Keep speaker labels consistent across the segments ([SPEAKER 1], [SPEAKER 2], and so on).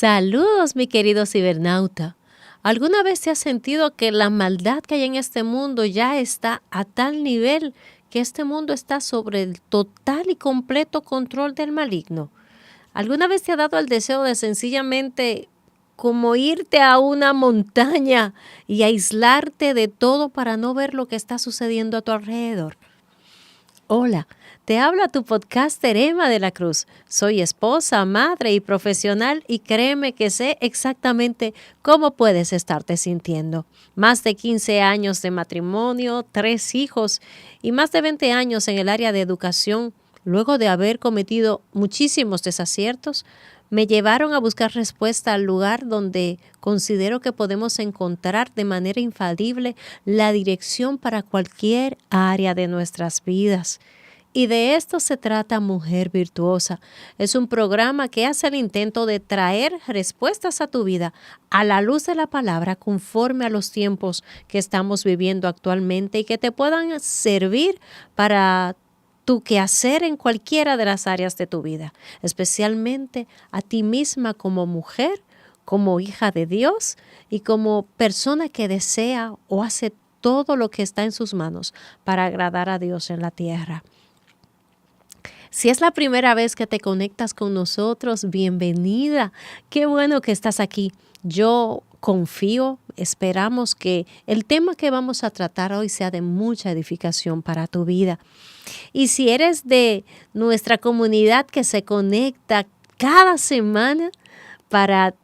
[SPEAKER 1] Saludos, mi querido cibernauta. ¿Alguna vez te has sentido que la maldad que hay en este mundo ya está a tal nivel que este mundo está sobre el total y completo control del maligno? ¿Alguna vez te ha dado el deseo de sencillamente como irte a una montaña y aislarte de todo para no ver lo que está sucediendo a tu alrededor? Hola, te habla tu podcaster Emma de la Cruz. Soy esposa, madre y profesional y créeme que sé exactamente cómo puedes estarte sintiendo. Más de 15 años de matrimonio, 3 hijos y más de 20 años en el área de educación, luego de haber cometido muchísimos desaciertos, me llevaron a buscar respuesta al lugar donde considero que podemos encontrar de manera infalible la dirección para cualquier área de nuestras vidas. Y de esto se trata Mujer Virtuosa. Es un programa que hace el intento de traer respuestas a tu vida a la luz de la palabra conforme a los tiempos que estamos viviendo actualmente y que te puedan servir para tu quehacer en cualquiera de las áreas de tu vida, especialmente a ti misma como mujer, como hija de Dios y como persona que desea o hace todo lo que está en sus manos para agradar a Dios en la tierra. Si es la primera vez que te conectas con nosotros, bienvenida. Qué bueno que estás aquí. Yo confío, esperamos que el tema que vamos a tratar hoy sea de mucha edificación para tu vida. Y si eres de nuestra comunidad que se conecta cada semana para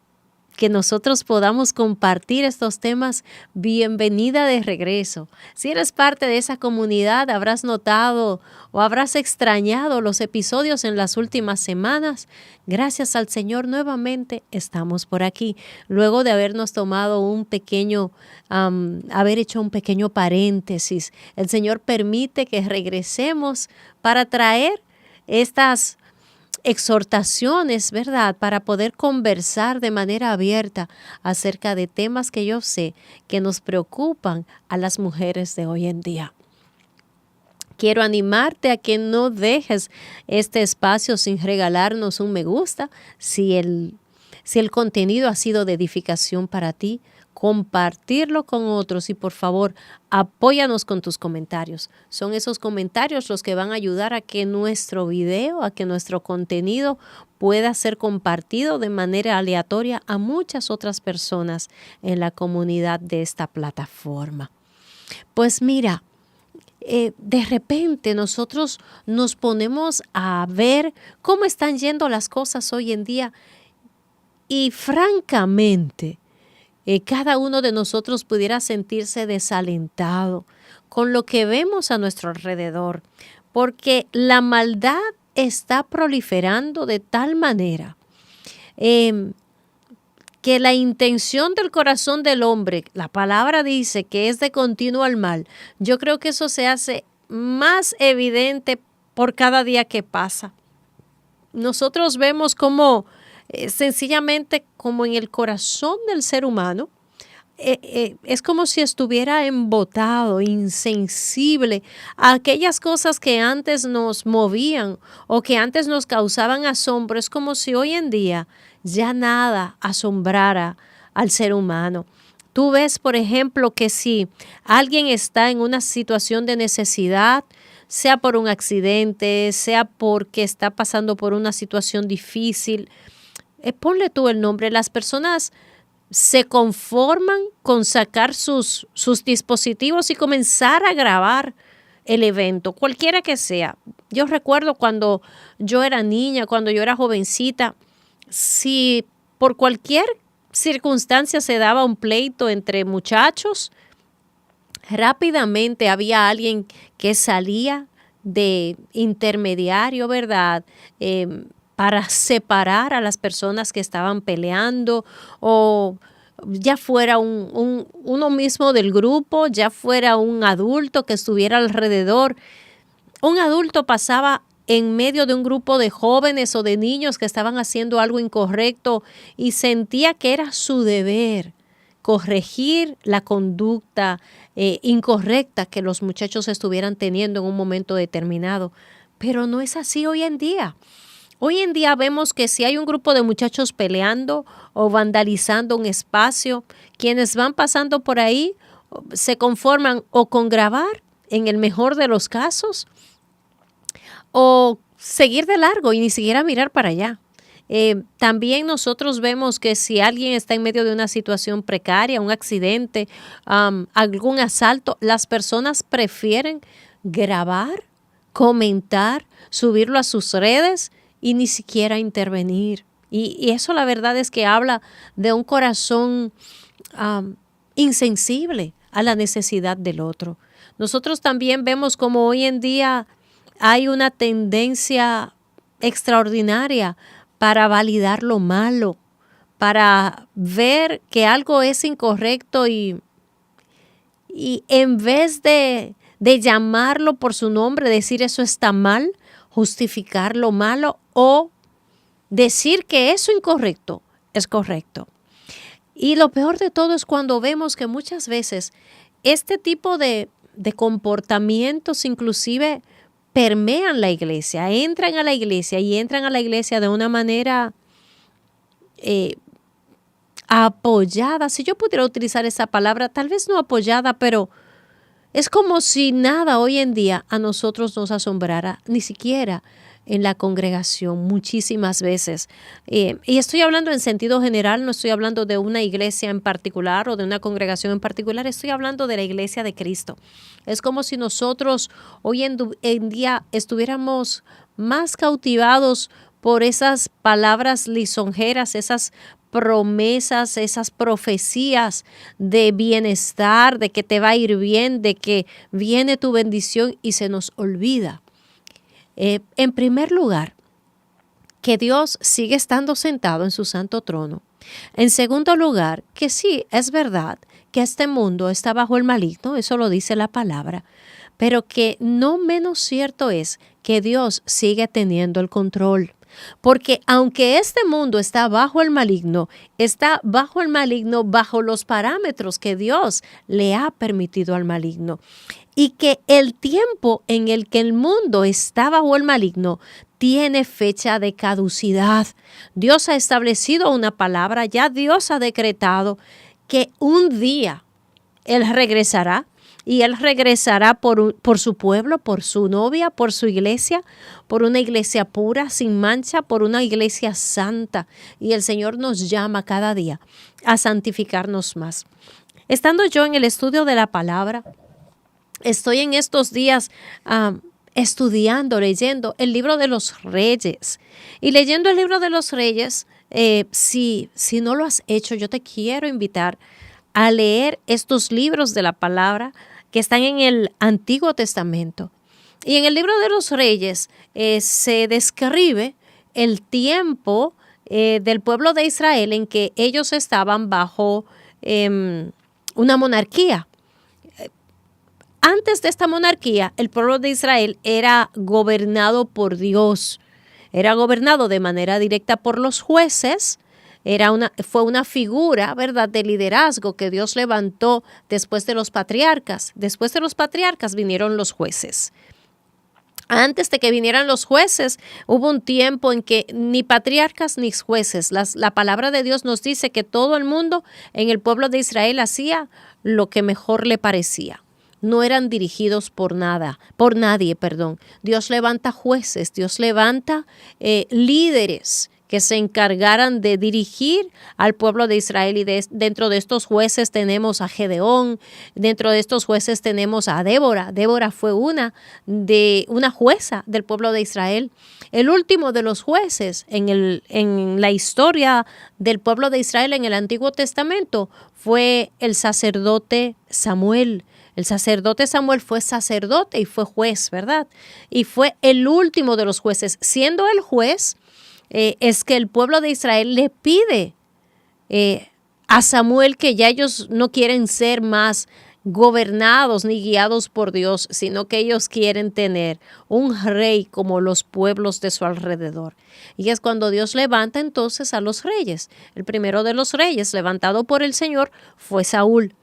[SPEAKER 1] que nosotros podamos compartir estos temas, bienvenida de regreso. Si eres parte de esa comunidad, habrás notado o habrás extrañado los episodios en las últimas semanas. Gracias al Señor, nuevamente estamos por aquí. Luego de habernos tomado haber hecho un pequeño paréntesis, el Señor permite que regresemos para traer estas exhortaciones, ¿verdad? Para poder conversar de manera abierta acerca de temas que yo sé que nos preocupan a las mujeres de hoy en día. Quiero animarte a que no dejes este espacio sin regalarnos un me gusta. Si el contenido ha sido de edificación para ti, compartirlo con otros y por favor apóyanos con tus comentarios. Son esos comentarios los que van a ayudar a que nuestro video, a que nuestro contenido pueda ser compartido de manera aleatoria a muchas otras personas en la comunidad de esta plataforma. Pues mira, de repente nosotros nos ponemos a ver cómo están yendo las cosas hoy en día y francamente, cada uno de nosotros pudiera sentirse desalentado con lo que vemos a nuestro alrededor, porque la maldad está proliferando de tal manera que la intención del corazón del hombre, la palabra dice que es de continuo al mal. Yo creo que eso se hace más evidente por cada día que pasa. Nosotros vemos cómo sencillamente como en el corazón del ser humano, es como si estuviera embotado, insensible a aquellas cosas que antes nos movían o que antes nos causaban asombro. Es como si hoy en día ya nada asombrara al ser humano. Tú ves, por ejemplo, que si alguien está en una situación de necesidad, sea por un accidente, sea porque está pasando por una situación difícil, ponle tú el nombre, las personas se conforman con sacar sus dispositivos y comenzar a grabar el evento, cualquiera que sea. Yo recuerdo cuando yo era niña, cuando yo era jovencita, si por cualquier circunstancia se daba un pleito entre muchachos, rápidamente había alguien que salía de intermediario, ¿verdad? Para separar a las personas que estaban peleando o ya fuera uno mismo del grupo, ya fuera un adulto que estuviera alrededor. Un adulto pasaba en medio de un grupo de jóvenes o de niños que estaban haciendo algo incorrecto y sentía que era su deber corregir la conducta incorrecta que los muchachos estuvieran teniendo en un momento determinado. Pero no es así hoy en día. Hoy en día vemos que si hay un grupo de muchachos peleando o vandalizando un espacio, quienes van pasando por ahí se conforman o con grabar, en el mejor de los casos, o seguir de largo y ni siquiera mirar para allá. También nosotros vemos que si alguien está en medio de una situación precaria, un accidente, algún asalto, las personas prefieren grabar, comentar, subirlo a sus redes y ni siquiera intervenir. Y eso la verdad es que habla de un corazón insensible a la necesidad del otro. Nosotros también vemos como hoy en día hay una tendencia extraordinaria para validar lo malo, para ver que algo es incorrecto y en vez de llamarlo por su nombre, decir eso está mal, justificar lo malo o decir que eso incorrecto es correcto. Y lo peor de todo es cuando vemos que muchas veces este tipo de comportamientos inclusive permean la iglesia, entran a la iglesia y entran a la iglesia de una manera apoyada. Si yo pudiera utilizar esa palabra, tal vez no apoyada, pero es como si nada hoy en día a nosotros nos asombrara, ni siquiera en la congregación muchísimas veces. Y estoy hablando en sentido general, no estoy hablando de una iglesia en particular o de una congregación en particular, estoy hablando de la iglesia de Cristo. Es como si nosotros hoy en día estuviéramos más cautivados por esas palabras lisonjeras, esas promesas, esas profecías de bienestar, de que te va a ir bien, de que viene tu bendición y se nos olvida. En primer lugar, que Dios sigue estando sentado en su santo trono. En segundo lugar, que sí, es verdad que este mundo está bajo el maligno, eso lo dice la palabra, pero que no menos cierto es que Dios sigue teniendo el control. Porque aunque este mundo está bajo el maligno bajo los parámetros que Dios le ha permitido al maligno. Y que el tiempo en el que el mundo está bajo el maligno tiene fecha de caducidad. Dios ha establecido una palabra, ya Dios ha decretado que un día Él regresará. Y Él regresará por su pueblo, por su novia, por su iglesia, por una iglesia pura, sin mancha, por una iglesia santa. Y el Señor nos llama cada día a santificarnos más. Estando yo en el estudio de la palabra, estoy en estos días estudiando, leyendo el libro de los Reyes. Y leyendo el libro de los Reyes, si no lo has hecho, yo te quiero invitar a leer estos libros de la palabra que están en el Antiguo Testamento. Y en el libro de los Reyes se describe el tiempo del pueblo de Israel en que ellos estaban bajo una monarquía. Antes de esta monarquía, el pueblo de Israel era gobernado por Dios. Era gobernado de manera directa por los jueces. Fue una figura, ¿verdad?, de liderazgo que Dios levantó después de los patriarcas. Después de los patriarcas vinieron los jueces. Antes de que vinieran los jueces, hubo un tiempo en que ni patriarcas ni jueces. La palabra de Dios nos dice que todo el mundo en el pueblo de Israel hacía lo que mejor le parecía. No eran dirigidos por nadie. Dios levanta jueces, Dios levanta líderes que se encargaran de dirigir al pueblo de Israel. Y dentro de estos jueces tenemos a Gedeón, dentro de estos jueces tenemos a Débora. Débora fue una jueza del pueblo de Israel. El último de los jueces en la historia del pueblo de Israel en el Antiguo Testamento fue el sacerdote Samuel. El sacerdote Samuel fue sacerdote y fue juez, ¿verdad? Y fue el último de los jueces. Siendo el juez, es que el pueblo de Israel le pide a Samuel que ya ellos no quieren ser más gobernados ni guiados por Dios, sino que ellos quieren tener un rey como los pueblos de su alrededor. Y es cuando Dios levanta entonces a los reyes. El primero de los reyes levantado por el Señor fue Saúl.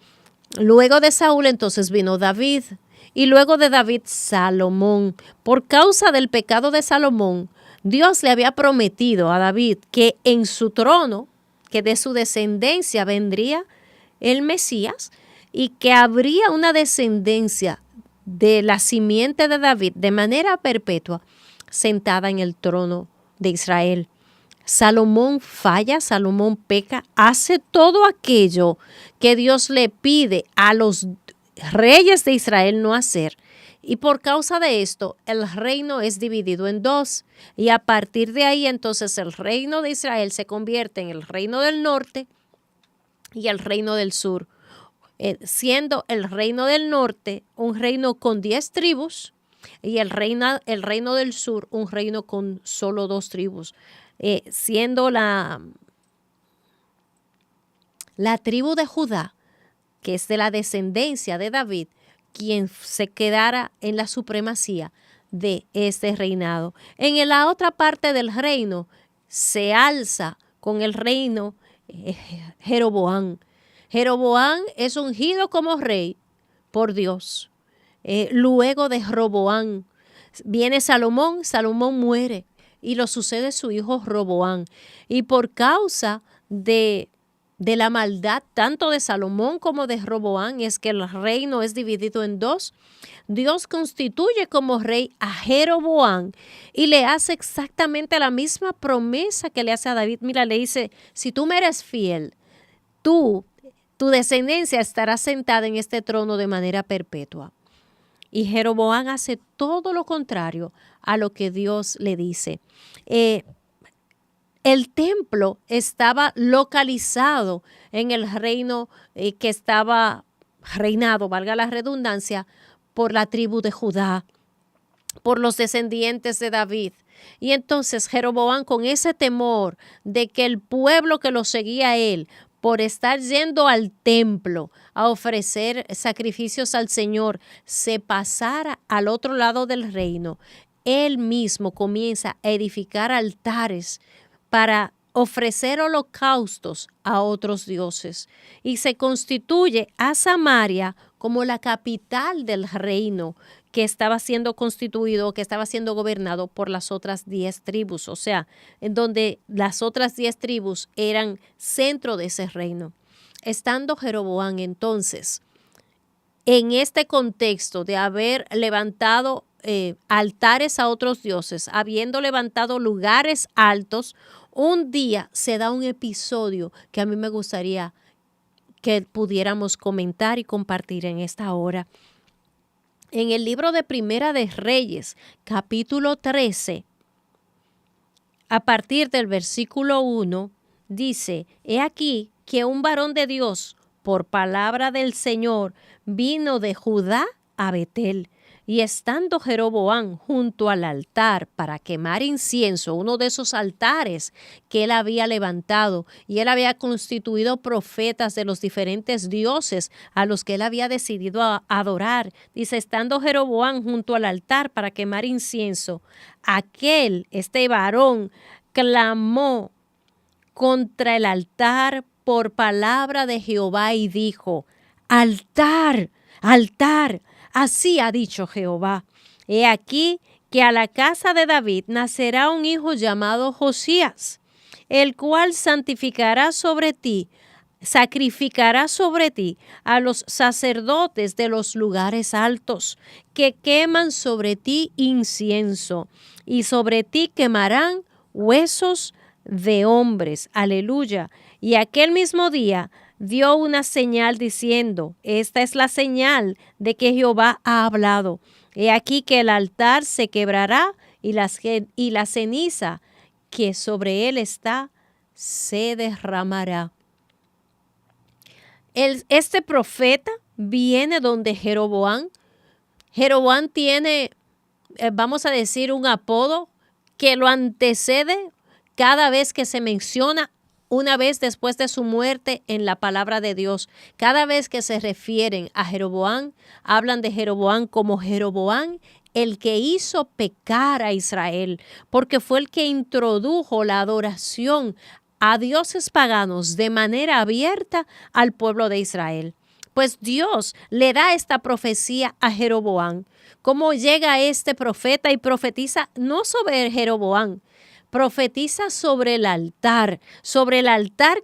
[SPEAKER 1] Luego de Saúl entonces vino David y luego de David Salomón. Por causa del pecado de Salomón, Dios le había prometido a David que en su trono, que de su descendencia vendría el Mesías y que habría una descendencia de la simiente de David de manera perpetua sentada en el trono de Israel. Salomón falla, Salomón peca, hace todo aquello que Dios le pide a los reyes de Israel no hacer. Y por causa de esto, el reino es dividido en dos. Y a partir de ahí, entonces, el reino de Israel se convierte en el reino del norte y el reino del sur. Siendo el reino del norte un reino con 10 tribus y el reino del sur un reino con solo 2 tribus. Siendo la tribu de Judá, que es de la descendencia de David, quien se quedara en la supremacía de este reinado. En la otra parte del reino se alza con el reino Jeroboam. Jeroboam es ungido como rey por Dios. Luego de Roboam viene Salomón, Salomón muere y lo sucede su hijo Roboam. Y por causa de la maldad tanto de Salomón como de Roboam, es que el reino es dividido en dos. Dios constituye como rey a Jeroboam y le hace exactamente la misma promesa que le hace a David. Mira, le dice, si tú me eres fiel, tu descendencia estará sentada en este trono de manera perpetua. Y Jeroboam hace todo lo contrario a lo que Dios le dice. El templo estaba localizado en el reino que estaba reinado, valga la redundancia, por la tribu de Judá, por los descendientes de David. Y entonces Jeroboam, con ese temor de que el pueblo que lo seguía a él, por estar yendo al templo a ofrecer sacrificios al Señor, se pasara al otro lado del reino, él mismo comienza a edificar altares para ofrecer holocaustos a otros dioses y se constituye a Samaria como la capital del reino que estaba siendo constituido, que estaba siendo gobernado por las otras 10 tribus, o sea, en donde las otras 10 tribus eran centro de ese reino. Estando Jeroboam entonces en este contexto de haber levantado altares a otros dioses, habiendo levantado lugares altos, un día se da un episodio que a mí me gustaría que pudiéramos comentar y compartir en esta hora. En el libro de Primera de Reyes, capítulo 13, a partir del versículo 1, dice, he aquí que un varón de Dios, por palabra del Señor, vino de Judá a Betel. Y estando Jeroboam junto al altar para quemar incienso, uno de esos altares que él había levantado, y él había constituido profetas de los diferentes dioses a los que él había decidido adorar. Dice, estando Jeroboam junto al altar para quemar incienso, este varón, clamó contra el altar por palabra de Jehová y dijo, altar, altar, así ha dicho Jehová, he aquí que a la casa de David nacerá un hijo llamado Josías, el cual sacrificará sobre ti a los sacerdotes de los lugares altos, que queman sobre ti incienso, y sobre ti quemarán huesos de hombres. Aleluya. Y aquel mismo día dio una señal diciendo, esta es la señal de que Jehová ha hablado. He aquí que el altar se quebrará y la ceniza que sobre él está se derramará. Este profeta viene donde Jeroboam. Jeroboam tiene, vamos a decir, un apodo que lo antecede cada vez que se menciona una vez después de su muerte en la palabra de Dios. Cada vez que se refieren a Jeroboam, hablan de Jeroboam como Jeroboam, el que hizo pecar a Israel, porque fue el que introdujo la adoración a dioses paganos de manera abierta al pueblo de Israel. Pues Dios le da esta profecía a Jeroboam. ¿Cómo llega este profeta y profetiza no sobre Jeroboam? Profetiza sobre el altar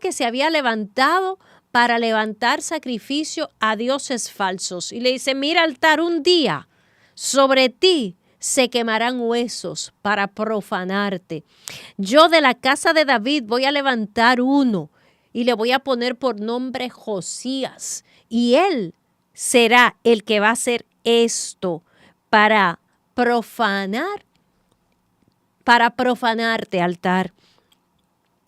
[SPEAKER 1] que se había levantado para levantar sacrificio a dioses falsos. Y le dice, mira altar, un día sobre ti se quemarán huesos para profanarte. Yo de la casa de David voy a levantar uno y le voy a poner por nombre Josías. Y él será el que va a hacer esto para profanarte, altar.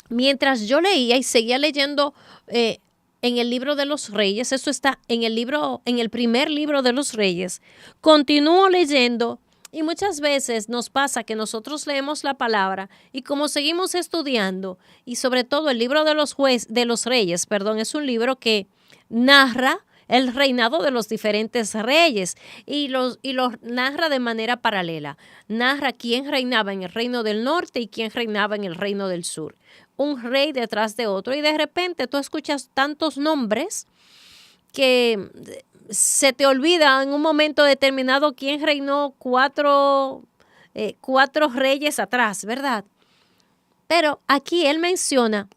[SPEAKER 1] Mientras yo leía y seguía leyendo en el libro de los Reyes, eso está en el primer libro de los Reyes, continúo leyendo. Y muchas veces nos pasa que nosotros leemos la palabra y como seguimos estudiando, y sobre todo el libro de los Reyes, es un libro que narra el reinado de los diferentes reyes y los narra de manera paralela. Narra quién reinaba en el reino del norte y quién reinaba en el reino del sur. Un rey detrás de otro, y de repente tú escuchas tantos nombres que se te olvida en un momento determinado quién reinó cuatro reyes atrás, ¿verdad? Pero aquí él menciona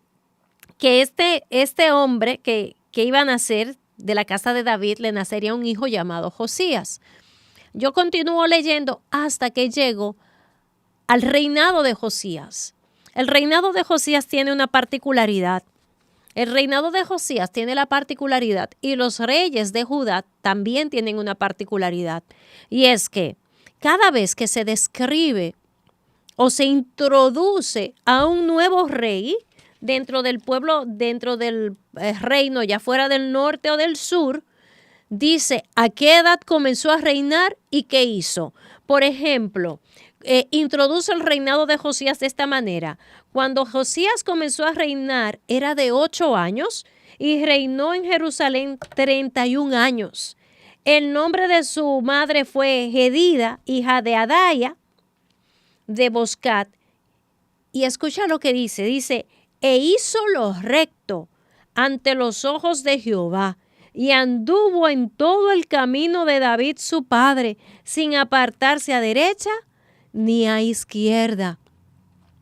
[SPEAKER 1] que este hombre que iba a nacer de la casa de David, le nacería un hijo llamado Josías. Yo continúo leyendo hasta que llego al reinado de Josías. El reinado de Josías tiene una particularidad. El reinado de Josías tiene la particularidad, y los reyes de Judá también tienen una particularidad, y es que cada vez que se describe o se introduce a un nuevo rey dentro del pueblo, dentro del reino, ya fuera del norte o del sur, dice a qué edad comenzó a reinar y qué hizo. Por ejemplo, introduce el reinado de Josías de esta manera. Cuando Josías comenzó a reinar era de 8 años y reinó en Jerusalén 31 años. El nombre de su madre fue Jedida, hija de Adaya, de Boscat. Y escucha lo que dice, e hizo lo recto ante los ojos de Jehová, y anduvo en todo el camino de David su padre, sin apartarse a derecha ni a izquierda.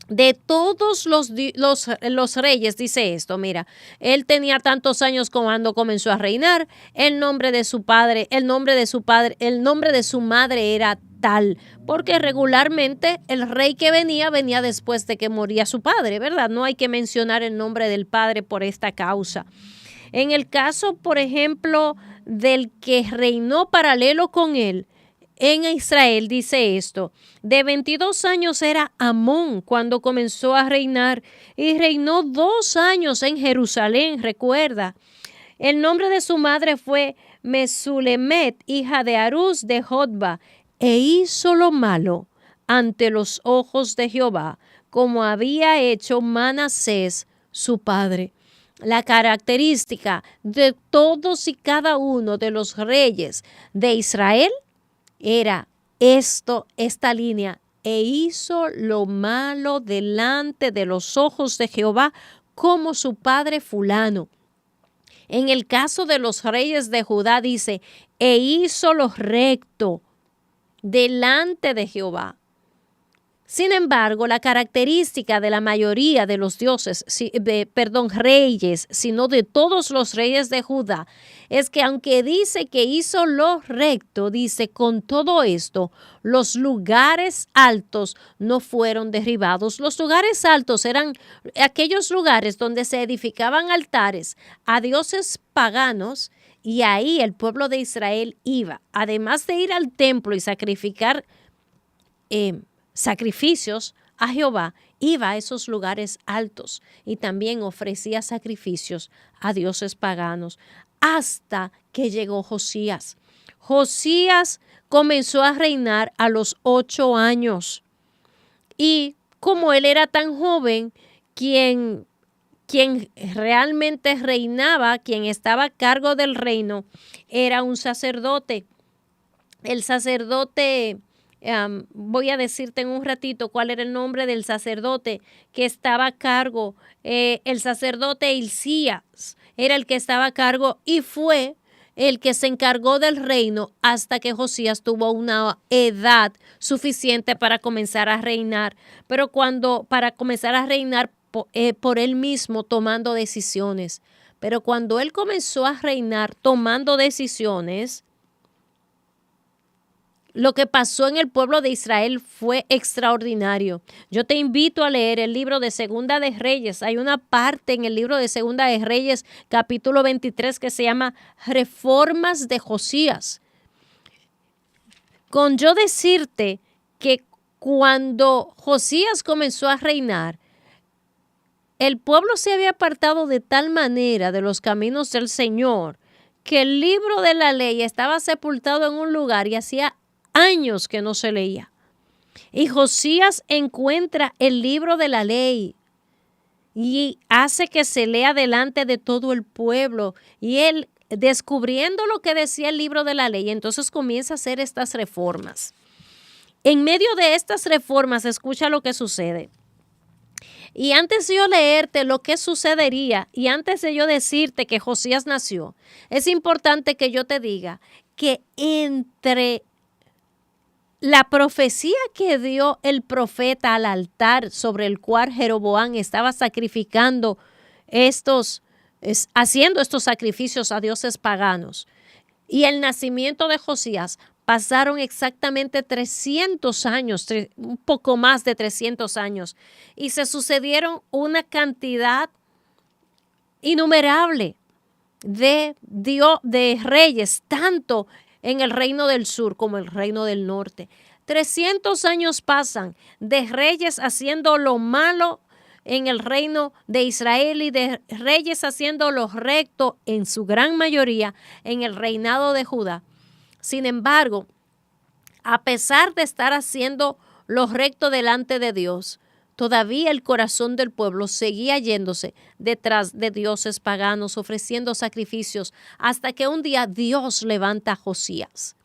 [SPEAKER 1] De todos los reyes, dice esto, mira, él tenía tantos años cuando comenzó a reinar, el nombre de su madre era tal, porque regularmente el rey que venía después de que moría su padre, ¿verdad? No hay que mencionar el nombre del padre por esta causa. En el caso, por ejemplo, del que reinó paralelo con él, en Israel dice esto, de 22 años era Amón cuando comenzó a reinar y reinó 2 años en Jerusalén, recuerda. El nombre de su madre fue Mesulemet, hija de Arús de Jotba, e hizo lo malo ante los ojos de Jehová, como había hecho Manasés su padre. La característica de todos y cada uno de los reyes de Israel era esta línea, e hizo lo malo delante de los ojos de Jehová como su padre fulano. En el caso de los reyes de Judá dice, e hizo lo recto delante de Jehová. Sin embargo, la característica de la mayoría de los reyes, sino de todos los reyes de Judá, es que aunque dice que hizo lo recto, dice con todo esto, los lugares altos no fueron derribados. Los lugares altos eran aquellos lugares donde se edificaban altares a dioses paganos, y ahí el pueblo de Israel iba, además de ir al templo y sacrificar sacrificios a Jehová, iba a esos lugares altos y también ofrecía sacrificios a dioses paganos, hasta que llegó Josías. Josías comenzó a reinar a los 8 años, y como él era tan joven, quien realmente reinaba, quien estaba a cargo del reino, era un sacerdote. El sacerdote, voy a decirte en un ratito cuál era el nombre del sacerdote que estaba a cargo. El sacerdote Hilcías era el que estaba a cargo, y fue el que se encargó del reino hasta que Josías tuvo una edad suficiente para comenzar a reinar, pero para comenzar a reinar por él mismo tomando decisiones. Pero cuando él comenzó a reinar tomando decisiones, lo que pasó en el pueblo de Israel fue extraordinario. Yo te invito a leer el libro de Segunda de Reyes. Hay una parte en el libro de Segunda de Reyes, capítulo 23, que se llama Reformas de Josías. Con yo decirte que cuando Josías comenzó a reinar, el pueblo se había apartado de tal manera de los caminos del Señor que el libro de la ley estaba sepultado en un lugar y hacía años que no se leía. Y Josías encuentra el libro de la ley y hace que se lea delante de todo el pueblo. Y él, descubriendo lo que decía el libro de la ley, entonces comienza a hacer estas reformas. En medio de estas reformas, escucha lo que sucede. Y antes de yo leerte lo que sucedería y antes de yo decirte que Josías nació, es importante que yo te diga que entre la profecía que dio el profeta al altar sobre el cual Jeroboam estaba sacrificando haciendo estos sacrificios a dioses paganos, y el nacimiento de Josías, pasaron exactamente 300 años, un poco más de 300 años, y se sucedieron una cantidad innumerable de reyes, tanto en el reino del sur como el reino del norte. 300 años pasan de reyes haciendo lo malo en el reino de Israel y de reyes haciendo lo recto en su gran mayoría en el reinado de Judá. Sin embargo, a pesar de estar haciendo lo recto delante de Dios, todavía el corazón del pueblo seguía yéndose detrás de dioses paganos, ofreciendo sacrificios, hasta que un día Dios levanta a Josías.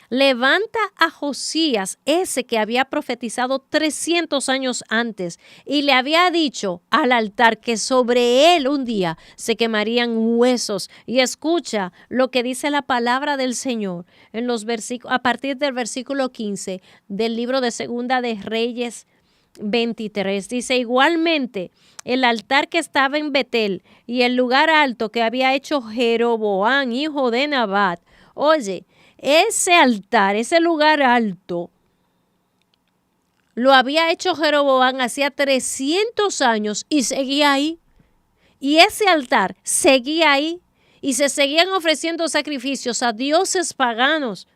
[SPEAKER 1] Levanta a Josías, ese que había profetizado 300 años antes, y le había dicho al altar que sobre él un día se quemarían huesos. Y escucha lo que dice la palabra del Señor en los a partir del versículo 15 del libro de Segunda de Reyes 23. Dice: igualmente, el altar que estaba en Betel y el lugar alto que había hecho Jeroboam, hijo de Nabat. Oye, ese altar, ese lugar alto, lo había hecho Jeroboam hacía 300 años y seguía ahí. Y ese altar seguía ahí y se seguían ofreciendo sacrificios a dioses paganos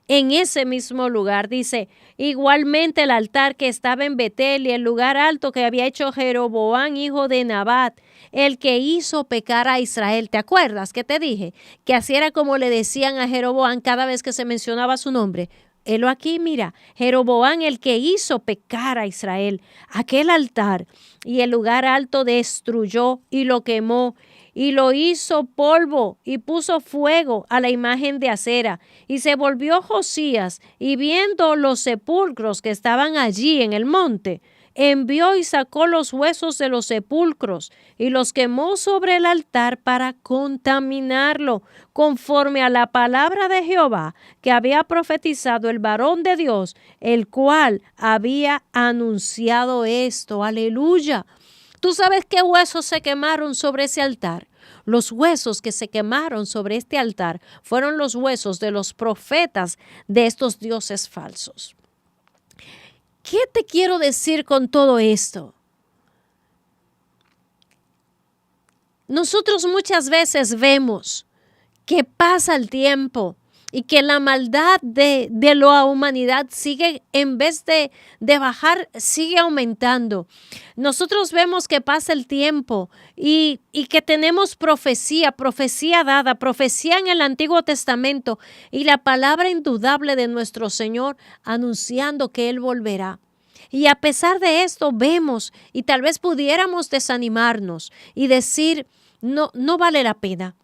[SPEAKER 1] en ese mismo lugar. Dice: igualmente el altar que estaba en Betel y el lugar alto que había hecho Jeroboam, hijo de Nabat, el que hizo pecar a Israel. ¿Te acuerdas que te dije que así era como le decían a Jeroboam cada vez que se mencionaba su nombre? Helo aquí, mira, Jeroboam, el que hizo pecar a Israel. Aquel altar y el lugar alto destruyó y lo quemó y lo hizo polvo y puso fuego a la imagen de acera. Y se volvió Josías y viendo los sepulcros que estaban allí en el monte, envió y sacó los huesos de los sepulcros y los quemó sobre el altar para contaminarlo, conforme a la palabra de Jehová que había profetizado el varón de Dios, el cual había anunciado esto. Aleluya. ¿Tú sabes qué huesos se quemaron sobre ese altar? Los huesos que se quemaron sobre este altar fueron los huesos de los profetas de estos dioses falsos. ¿Qué te quiero decir con todo esto? Nosotros muchas veces vemos que pasa el tiempo y que la maldad de la humanidad sigue, en vez de bajar, sigue aumentando. Nosotros vemos que pasa el tiempo y que tenemos profecía dada, profecía en el Antiguo Testamento y la palabra indudable de nuestro Señor anunciando que Él volverá. Y a pesar de esto vemos y tal vez pudiéramos desanimarnos y decir: no vale la pena.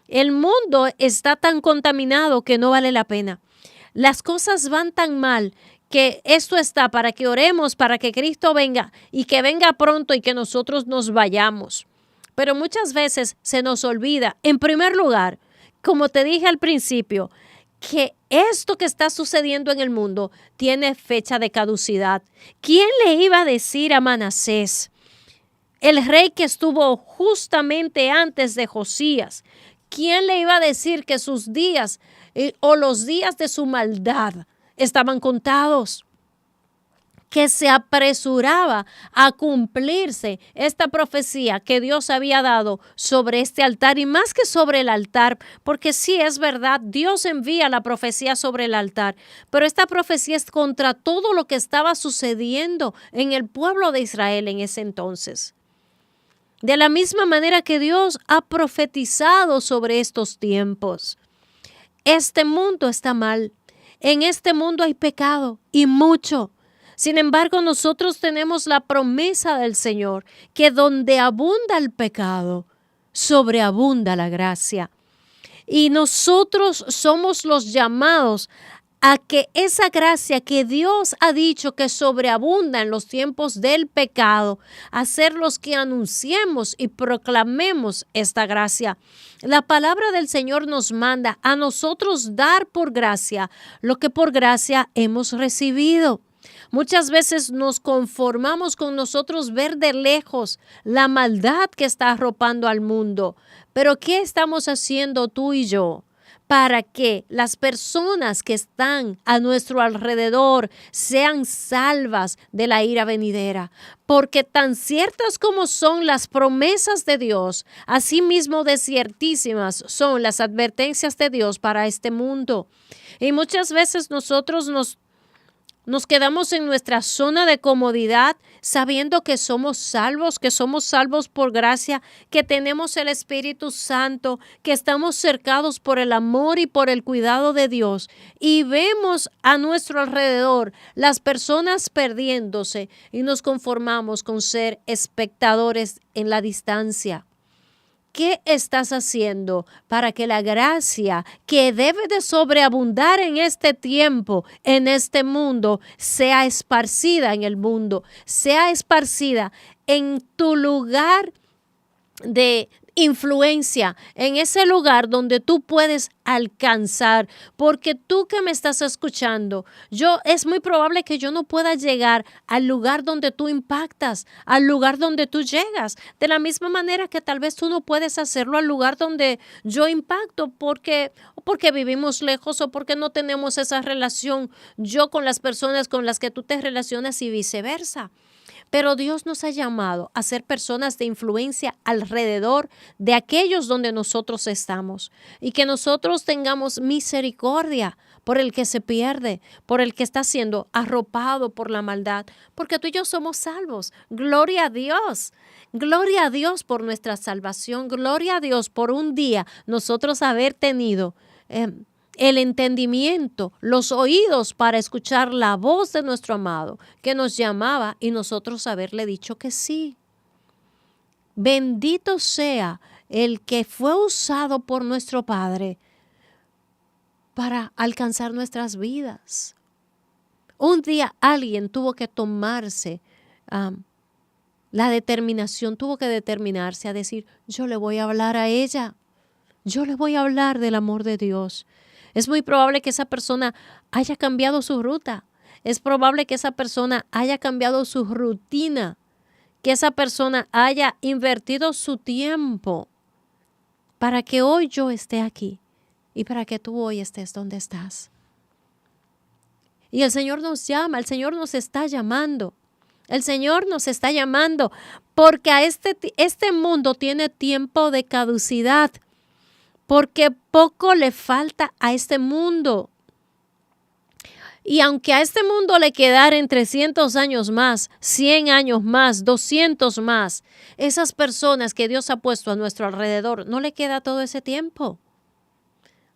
[SPEAKER 1] El mundo está tan contaminado que no vale la pena. Las cosas van tan mal que esto está para que oremos, para que Cristo venga y que venga pronto y que nosotros nos vayamos. Pero muchas veces se nos olvida, en primer lugar, como te dije al principio, que esto que está sucediendo en el mundo tiene fecha de caducidad. ¿Quién le iba a decir a Manasés, el rey que estuvo justamente antes de Josías? ¿Quién le iba a decir que sus días o los días de su maldad estaban contados? Que se apresuraba a cumplirse esta profecía que Dios había dado sobre este altar, y más que sobre el altar, porque sí es verdad, Dios envía la profecía sobre el altar, pero esta profecía es contra todo lo que estaba sucediendo en el pueblo de Israel en ese entonces. De la misma manera que Dios ha profetizado sobre estos tiempos. Este mundo está mal, en este mundo hay pecado y mucho. Sin embargo, nosotros tenemos la promesa del Señor que donde abunda el pecado, sobreabunda la gracia. Y nosotros somos los llamados a que esa gracia que Dios ha dicho que sobreabunda en los tiempos del pecado, a ser los que anunciemos y proclamemos esta gracia. La palabra del Señor nos manda a nosotros dar por gracia lo que por gracia hemos recibido. Muchas veces nos conformamos con nosotros ver de lejos la maldad que está arropando al mundo. Pero ¿qué estamos haciendo tú y yo para que las personas que están a nuestro alrededor sean salvas de la ira venidera? Porque tan ciertas como son las promesas de Dios, asimismo de ciertísimas son las advertencias de Dios para este mundo. Y muchas veces nosotros nos quedamos en nuestra zona de comodidad sabiendo que somos salvos por gracia, que tenemos el Espíritu Santo, que estamos cercados por el amor y por el cuidado de Dios. Y vemos a nuestro alrededor las personas perdiéndose y nos conformamos con ser espectadores en la distancia. ¿Qué estás haciendo para que la gracia que debe de sobreabundar en este tiempo, en este mundo, sea esparcida en el mundo, sea esparcida en tu lugar de influencia, en ese lugar donde tú puedes alcanzar? Porque tú que me estás escuchando, es muy probable que yo no pueda llegar al lugar donde tú impactas, al lugar donde tú llegas, de la misma manera que tal vez tú no puedes hacerlo al lugar donde yo impacto, porque vivimos lejos o porque no tenemos esa relación yo con las personas con las que tú te relacionas y viceversa. Pero Dios nos ha llamado a ser personas de influencia alrededor de aquellos donde nosotros estamos, y que nosotros tengamos misericordia por el que se pierde, por el que está siendo arropado por la maldad, porque tú y yo somos salvos. Gloria a Dios. Gloria a Dios por nuestra salvación. Gloria a Dios por un día nosotros haber tenido el entendimiento, los oídos para escuchar la voz de nuestro amado que nos llamaba y nosotros haberle dicho que sí. Bendito sea el que fue usado por nuestro Padre para alcanzar nuestras vidas. Un día alguien tuvo que tomarse la determinación, tuvo que determinarse a decir, yo le voy a hablar a ella, yo le voy a hablar del amor de Dios. Es muy probable que esa persona haya cambiado su ruta. Es probable que esa persona haya cambiado su rutina, que esa persona haya invertido su tiempo para que hoy yo esté aquí y para que tú hoy estés donde estás. Y el Señor nos llama, el Señor nos está llamando. El Señor nos está llamando porque este mundo tiene tiempo de caducidad. Porque poco le falta a este mundo. Y aunque a este mundo le quedaren 300 años más, 100 años más, 200 más, esas personas que Dios ha puesto a nuestro alrededor, no le queda todo ese tiempo.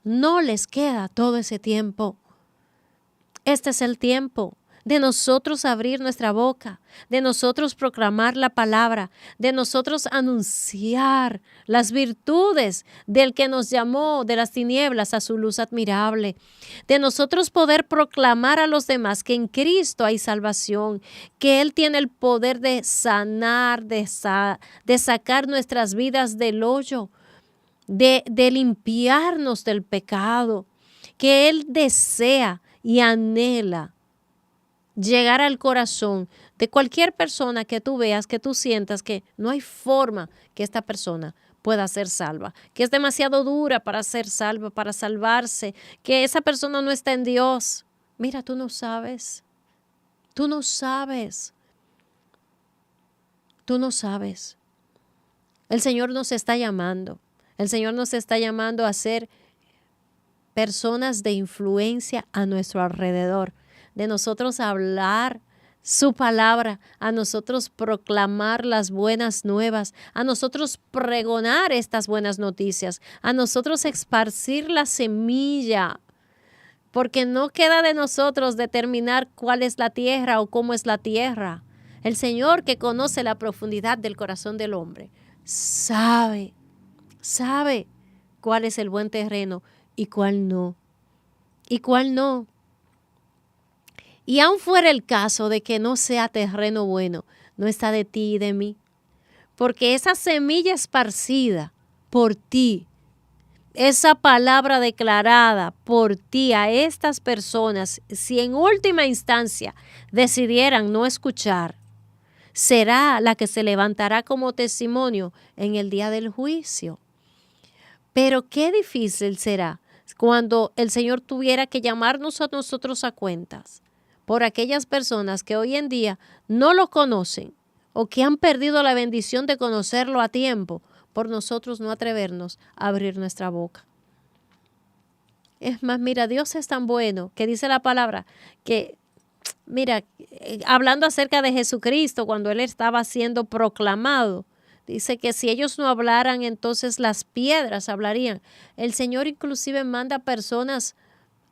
[SPEAKER 1] No les queda todo ese tiempo. Este es el tiempo de nosotros abrir nuestra boca, de nosotros proclamar la palabra, de nosotros anunciar las virtudes del que nos llamó de las tinieblas a su luz admirable, de nosotros poder proclamar a los demás que en Cristo hay salvación, que Él tiene el poder de sanar, de sacar nuestras vidas del hoyo. de limpiarnos del pecado, que Él desea y anhela llegar al corazón de cualquier persona que tú veas, que tú sientas que no hay forma que esta persona pueda ser salva, que es demasiado dura para ser salva, para salvarse, que esa persona no está en Dios. Mira, tú no sabes, tú no sabes, tú no sabes. El Señor nos está llamando, el Señor nos está llamando a ser personas de influencia a nuestro alrededor, de nosotros hablar su palabra, a nosotros proclamar las buenas nuevas, a nosotros pregonar estas buenas noticias, a nosotros esparcir la semilla, porque no queda de nosotros determinar cuál es la tierra o cómo es la tierra. El Señor, que conoce la profundidad del corazón del hombre, sabe cuál es el buen terreno y cuál no. Y cuál no. Y aun fuera el caso de que no sea terreno bueno, no está de ti y de mí. Porque esa semilla esparcida por ti, esa palabra declarada por ti a estas personas, si en última instancia decidieran no escuchar, será la que se levantará como testimonio en el día del juicio. Pero qué difícil será cuando el Señor tuviera que llamarnos a nosotros a cuentas por aquellas personas que hoy en día no lo conocen o que han perdido la bendición de conocerlo a tiempo, por nosotros no atrevernos a abrir nuestra boca. Es más, mira, Dios es tan bueno que dice la palabra que, mira, hablando acerca de Jesucristo, cuando Él estaba siendo proclamado, dice que si ellos no hablaran, entonces las piedras hablarían. El Señor inclusive manda personas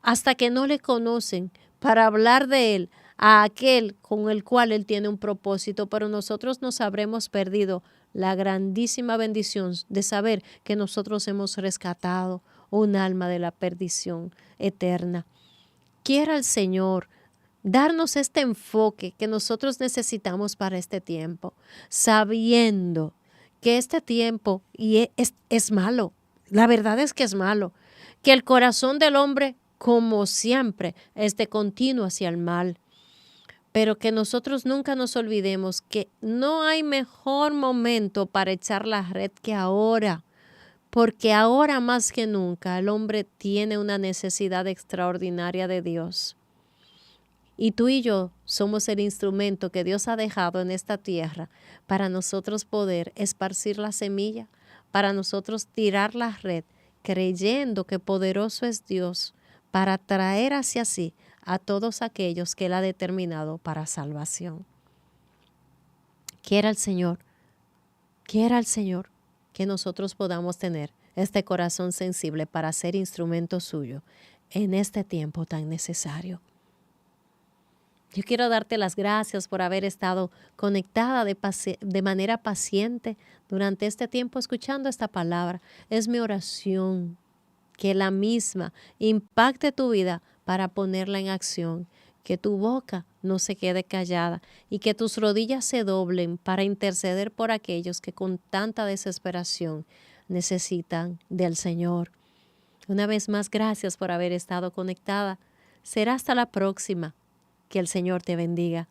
[SPEAKER 1] hasta que no le conocen para hablar de Él a aquel con el cual Él tiene un propósito, pero nosotros nos habremos perdido la grandísima bendición de saber que nosotros hemos rescatado un alma de la perdición eterna. Quiera el Señor darnos este enfoque que nosotros necesitamos para este tiempo, sabiendo que este tiempo es malo. La verdad es que es malo, que el corazón del hombre, como siempre, es de continuo hacia el mal. Pero que nosotros nunca nos olvidemos que no hay mejor momento para echar la red que ahora, porque ahora más que nunca el hombre tiene una necesidad extraordinaria de Dios. Y tú y yo somos el instrumento que Dios ha dejado en esta tierra para nosotros poder esparcir la semilla, para nosotros tirar la red, creyendo que poderoso es Dios para traer hacia sí a todos aquellos que Él ha determinado para salvación. Quiera el Señor que nosotros podamos tener este corazón sensible para ser instrumento suyo en este tiempo tan necesario. Yo quiero darte las gracias por haber estado conectada de manera paciente durante este tiempo escuchando esta palabra. Es mi oración que la misma impacte tu vida para ponerla en acción, que tu boca no se quede callada y que tus rodillas se doblen para interceder por aquellos que con tanta desesperación necesitan del Señor. Una vez más, gracias por haber estado conectada. Será hasta la próxima. Que el Señor te bendiga.